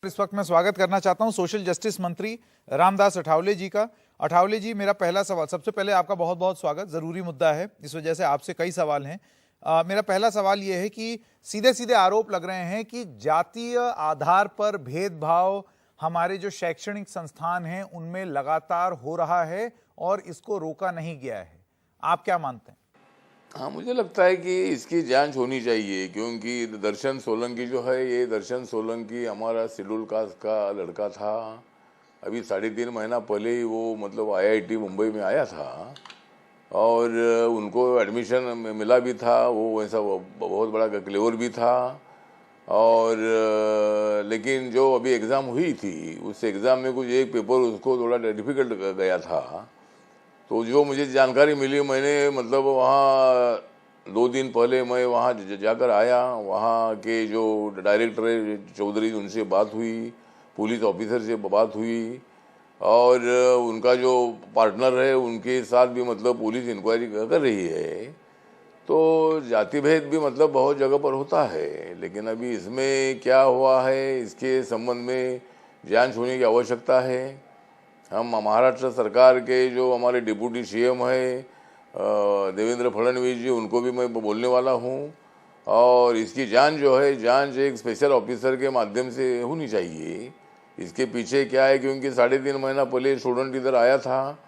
इस वक्त मैं स्वागत करना चाहता हूं सोशल जस्टिस मंत्री रामदास अठावले जी का। अठावले जी, मेरा पहला सवाल, सबसे पहले आपका बहुत बहुत स्वागत। जरूरी मुद्दा है, इस वजह से आपसे कई सवाल हैं। मेरा पहला सवाल यह है कि सीधे सीधे आरोप लग रहे हैं कि जातीय आधार पर भेदभाव हमारे जो शैक्षणिक संस्थान हैं उनमें लगातार हो रहा है और इसको रोका नहीं गया है। आप क्या मानते हैं? हाँ, मुझे लगता है कि इसकी जांच होनी चाहिए, क्योंकि दर्शन सोलंकी जो है, ये दर्शन सोलंकी हमारा शेड्यूल कास्ट का लड़का था। अभी 3.5 महीना पहले ही वो मतलब आईआईटी मुंबई में आया था और उनको एडमिशन मिला भी था। वो वैसा बहुत बड़ा क्लेवर भी था। और लेकिन जो अभी एग्ज़ाम हुई थी, उस एग्ज़ाम में कुछ एक पेपर उसको थोड़ा डिफ़िकल्ट गया था। तो जो मुझे जानकारी मिली, मैंने मतलब वहाँ 2 दिन पहले मैं वहाँ जाकर आया। वहाँ के जो डायरेक्टर है चौधरी, उनसे बात हुई, पुलिस ऑफिसर से बात हुई और उनका जो पार्टनर है उनके साथ भी मतलब पुलिस इंक्वायरी कर रही है। तो जाति भेद भी मतलब बहुत जगह पर होता है, लेकिन अभी इसमें क्या हुआ है इसके संबंध में जांच होने की आवश्यकता है। हम महाराष्ट्र सरकार के जो हमारे डिप्टी सीएम है देवेंद्र फडणवीस जी, उनको भी मैं बोलने वाला हूँ। और इसकी जांच जो है, जांच एक स्पेशल ऑफिसर के माध्यम से होनी चाहिए। इसके पीछे क्या है, क्योंकि 3.5 महीना पहले स्टूडेंट इधर आया था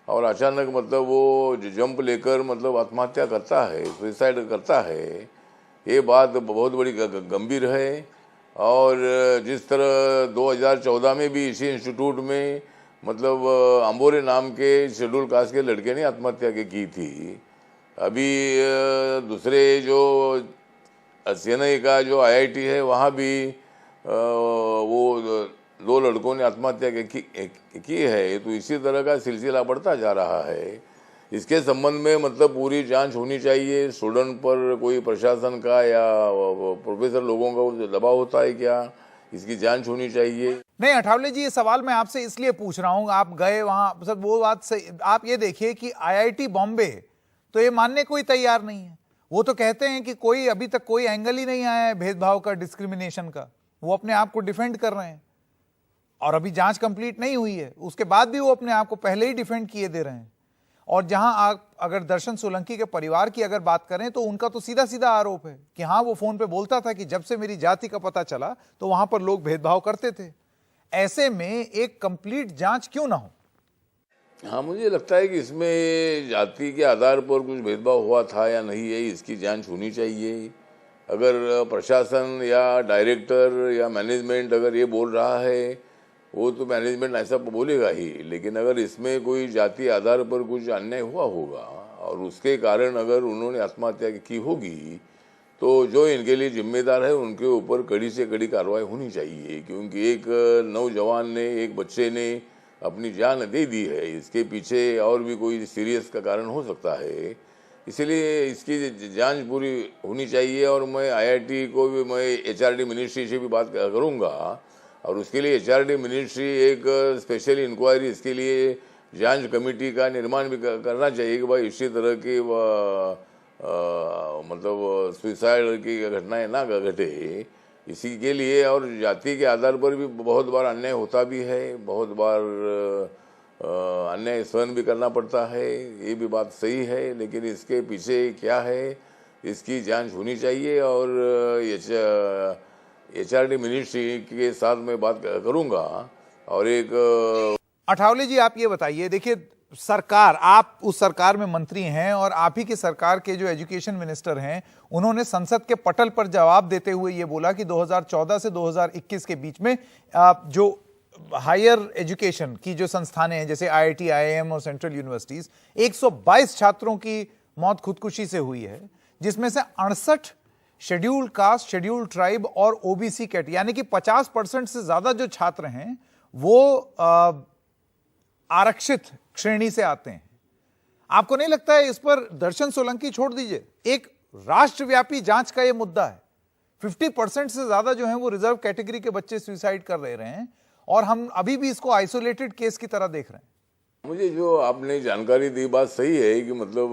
और अचानक मतलब वो जंप लेकर मतलब आत्महत्या करता है, सुसाइड करता है। ये बात बहुत बड़ी गंभीर है। और जिस तरह 2014 में भी इसी इंस्टीट्यूट में मतलब अंबोरे नाम के शेड्यूल कास्ट के लड़के ने आत्महत्या की थी। अभी दूसरे जो चेन्नई का जो आईआईटी है, वहाँ भी वो 2 लड़कों ने आत्महत्या की है। तो इसी तरह का सिलसिला बढ़ता जा रहा है। इसके संबंध में मतलब पूरी जांच होनी चाहिए। स्टूडेंट पर कोई प्रशासन का या प्रोफेसर लोगों का दबाव होता है क्या, इसकी जांच होनी चाहिए। नहीं अठावले जी, ये सवाल मैं आपसे इसलिए पूछ रहा हूं, आप गए वहां, सब वो बात सही। आप ये देखिए कि आईआईटी बॉम्बे तो ये मानने कोई तैयार नहीं है। वो तो कहते हैं कि कोई अभी तक कोई एंगल ही नहीं आया है भेदभाव का, डिस्क्रिमिनेशन का। वो अपने आप को डिफेंड कर रहे हैं और अभी जांच कंप्लीट नहीं हुई है, उसके बाद भी वो अपने आप को पहले ही डिफेंड किए दे रहे हैं। और जहां आप अगर दर्शन सोलंकी के परिवार की अगर बात करें तो उनका तो सीधा सीधा आरोप है कि हाँ, वो फोन पे बोलता था कि जब से मेरी जाति का पता चला तो वहां पर लोग भेदभाव करते थे। ऐसे में एक कंप्लीट जांच क्यों ना हो? हाँ, मुझे लगता है कि इसमें जाति के आधार पर कुछ भेदभाव हुआ था या नहीं है, इसकी जांच होनी चाहिए। अगर प्रशासन या डायरेक्टर या मैनेजमेंट अगर ये बोल रहा है, वो तो मैनेजमेंट ऐसा बोलेगा ही। लेकिन अगर इसमें कोई जाति आधार पर कुछ अन्याय हुआ होगा और उसके कारण अगर उन्होंने आत्महत्या की होगी, तो जो इनके लिए जिम्मेदार है उनके ऊपर कड़ी से कड़ी कार्रवाई होनी चाहिए। क्योंकि एक नौजवान ने, एक बच्चे ने अपनी जान दे दी है, इसके पीछे और भी कोई सीरियस का कारण हो सकता है। इसलिए इसकी जांच पूरी होनी चाहिए। और मैं आईआईटी को भी, मैं एचआरडी मिनिस्ट्री से भी बात करूँगा और उसके लिए एचआरडी मिनिस्ट्री एक स्पेशल इंक्वायरी, इसके लिए जांच कमेटी का निर्माण भी करना चाहिए कि भाई इसी तरह की मतलब सुसाइड की घटनाएं ना घटे, इसी के लिए। और जाति के आधार पर भी बहुत बार अन्याय होता भी है, बहुत बार अन्याय सहन भी करना पड़ता है, ये भी बात सही है। लेकिन इसके पीछे क्या है, इसकी जांच होनी चाहिए। और एचआरडी मिनिस्ट्री के साथ मैं बात करूंगा। और एक अठावले जी, आप ये बताइए, देखिए सरकार, आप उस सरकार में मंत्री हैं और आप ही की सरकार के जो एजुकेशन मिनिस्टर हैं, उन्होंने संसद के पटल पर जवाब देते हुए ये बोला कि 2014 से 2021 के बीच में जो हायर एजुकेशन की जो संस्थानें हैं जैसे आईआईटी, आईआईएम और सेंट्रल यूनिवर्सिटीज, 122 छात्रों की मौत खुदकुशी से हुई है, जिसमें से 68 शेड्यूल्ड कास्ट, शेड्यूल्ड ट्राइब और ओबीसी कैट, यानी कि 50% से ज्यादा जो छात्र हैं वो आरक्षित श्रेणी से आते हैं। आपको नहीं लगता है इस पर दर्शन सोलंकी छोड़ दीजिए, एक राष्ट्रव्यापी जांच का यह मुद्दा है। 50% से ज्यादा जो है वो रिजर्व कैटेगरी के बच्चे सुसाइड कर रहे हैं और हम अभी भी इसको आइसोलेटेड केस की तरह देख रहे हैं। मुझे जो आपने जानकारी दी बात सही है कि मतलब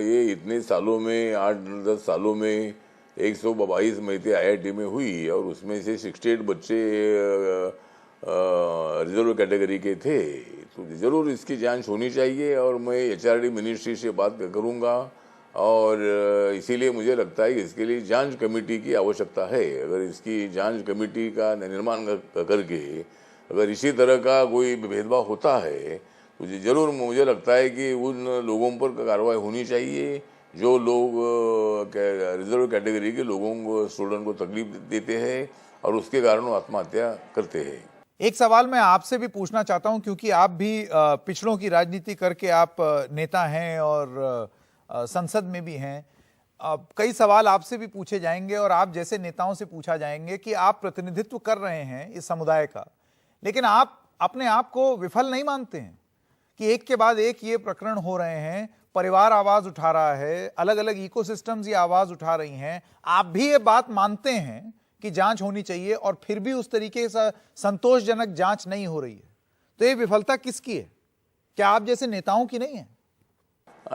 ये इतने सालों में, 8-10 सालों में 122 मईते IIT में हुई और उसमें से 68 बच्चे रिजर्व कैटेगरी के थे। तो ज़रूर इसकी जांच होनी चाहिए और मैं HRD मिनिस्ट्री से बात करूंगा और इसीलिए मुझे लगता है कि इसके लिए जांच कमेटी की आवश्यकता है। अगर इसकी जांच कमेटी का निर्माण करके अगर इसी तरह का कोई भेदभाव होता है तो ज़रूर मुझे लगता है कि उन लोगों पर कार्रवाई होनी चाहिए जो लोग रिजर्व कैटेगरी के लोगों को, स्टूडेंट को तकलीफ देते हैं और उसके कारण वो आत्महत्या करते हैं। एक सवाल मैं आपसे भी पूछना चाहता हूं, क्योंकि आप भी पिछड़ों की राजनीति करके आप नेता हैं और संसद में भी हैं। कई सवाल आपसे भी पूछे जाएंगे और आप जैसे नेताओं से पूछा जाएंगे कि आप प्रतिनिधित्व कर रहे हैं इस समुदाय का, लेकिन आप अपने आप को विफल नहीं मानते हैं कि एक के बाद एक ये प्रकरण हो रहे हैं, परिवार आवाज उठा रहा है, अलग अलग इकोसिस्टम्स ये आवाज उठा रही हैं, आप भी ये बात मानते हैं कि जांच होनी चाहिए और फिर भी उस तरीके से संतोषजनक जांच नहीं हो रही है, तो ये विफलता किसकी है? क्या आप जैसे नेताओं की नहीं है?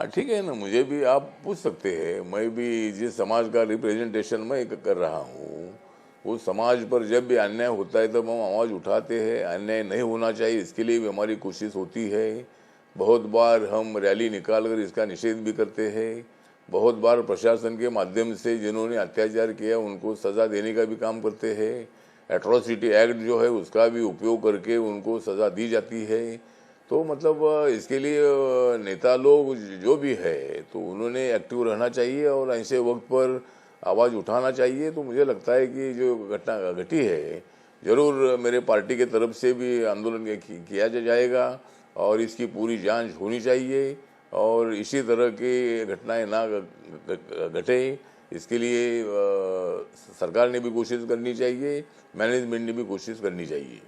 ठीक है ना, मुझे भी आप पूछ सकते हैं। मैं भी जिस समाज का रिप्रेजेंटेशन मैं कर रहा हूँ उस समाज पर जब भी अन्याय होता है तब हम आवाज़ उठाते हैं। अन्याय नहीं होना चाहिए इसके लिए भी हमारी कोशिश होती है। बहुत बार हम रैली निकाल कर इसका निषेध भी करते हैं। बहुत बार प्रशासन के माध्यम से जिन्होंने अत्याचार किया उनको सज़ा देने का भी काम करते हैं। एट्रोसिटी एक्ट जो है उसका भी उपयोग करके उनको सज़ा दी जाती है। तो मतलब इसके लिए नेता लोग जो भी है तो उन्होंने एक्टिव रहना चाहिए और ऐसे वक्त पर आवाज़ उठाना चाहिए। तो मुझे लगता है कि जो घटना घटी है ज़रूर मेरे पार्टी के तरफ से भी आंदोलन किया जाएगा और इसकी पूरी जांच होनी चाहिए और इसी तरह की घटनाएं ना घटे इसके लिए सरकार ने भी कोशिश करनी चाहिए, मैनेजमेंट ने भी कोशिश करनी चाहिए।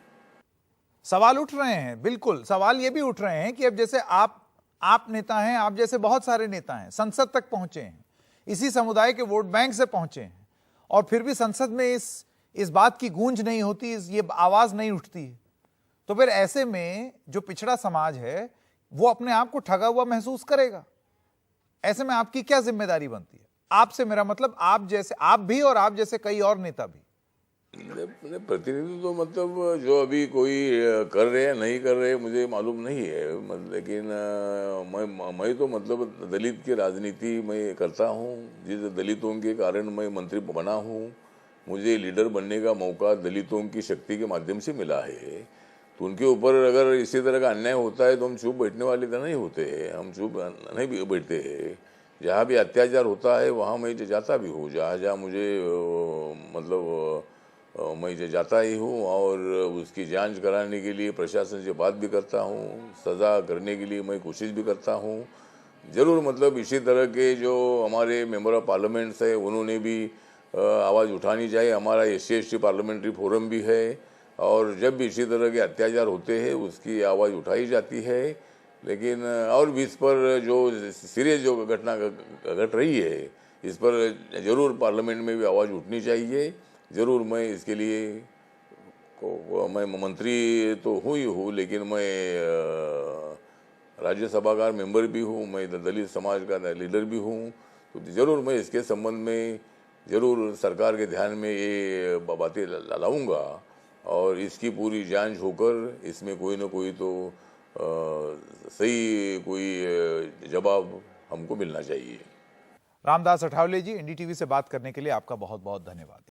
सवाल उठ रहे हैं, बिल्कुल सवाल ये भी उठ रहे हैं कि अब जैसे आप नेता हैं, आप जैसे बहुत सारे नेता हैं, संसद तक पहुंचे हैं, इसी समुदाय के वोट बैंक से पहुंचे हैं और फिर भी संसद में इस बात की गूंज नहीं होती, ये आवाज नहीं उठती है। तो फिर ऐसे में जो पिछड़ा समाज है वो अपने आप को ठगा हुआ महसूस करेगा। ऐसे में आपकी क्या जिम्मेदारी बनती है? आपसे मेरा मतलब आप जैसे, आप भी और आप जैसे कई और नेता भी। प्रतिनिधि तो मतलब जो अभी कोई कर रहे हैं नहीं कर रहे मुझे मालूम नहीं है, लेकिन मैं तो मतलब दलित की राजनीति मैं करता हूँ। जिस दलितों के कारण मैं मंत्री बना हूँ, मुझे लीडर बनने का मौका दलितों की शक्ति के माध्यम से मिला है। तो उनके ऊपर अगर इसी तरह का अन्याय होता है तो हम चुप बैठने वाले तो नहीं होते हैं, हम चुप नहीं बैठते हैं। जहाँ भी अत्याचार होता है वहाँ मैं जाता भी हूँ, जहाँ जहाँ मुझे मतलब मैं जाता ही हूँ और उसकी जांच कराने के लिए प्रशासन से बात भी करता हूँ, सज़ा करने के लिए मैं कोशिश भी करता हूँ। ज़रूर मतलब इसी तरह के जो हमारे मेंबर ऑफ पार्लियामेंट्स है उन्होंने भी आवाज़ उठानी चाहिए। हमारा SC/ST पार्लियामेंट्री फोरम भी है और जब भी इसी तरह के अत्याचार होते हैं उसकी आवाज़ उठाई जाती है। लेकिन और भी इस पर जो सीरियस जो घटना घट रही है इस पर ज़रूर पार्लियामेंट में भी आवाज़ उठनी चाहिए। ज़रूर मैं इसके लिए मैं मंत्री तो हूँ ही हूँ, लेकिन मैं राज्यसभा का मेंबर भी हूँ, मैं दलित समाज का लीडर भी हूँ। तो ज़रूर मैं इसके संबंध में ज़रूर सरकार के ध्यान में ये बातें लाऊंगा और इसकी पूरी जांच होकर इसमें कोई ना कोई तो सही कोई जवाब हमको मिलना चाहिए। रामदास अठावले जी, NDTV से बात करने के लिए आपका बहुत बहुत धन्यवाद।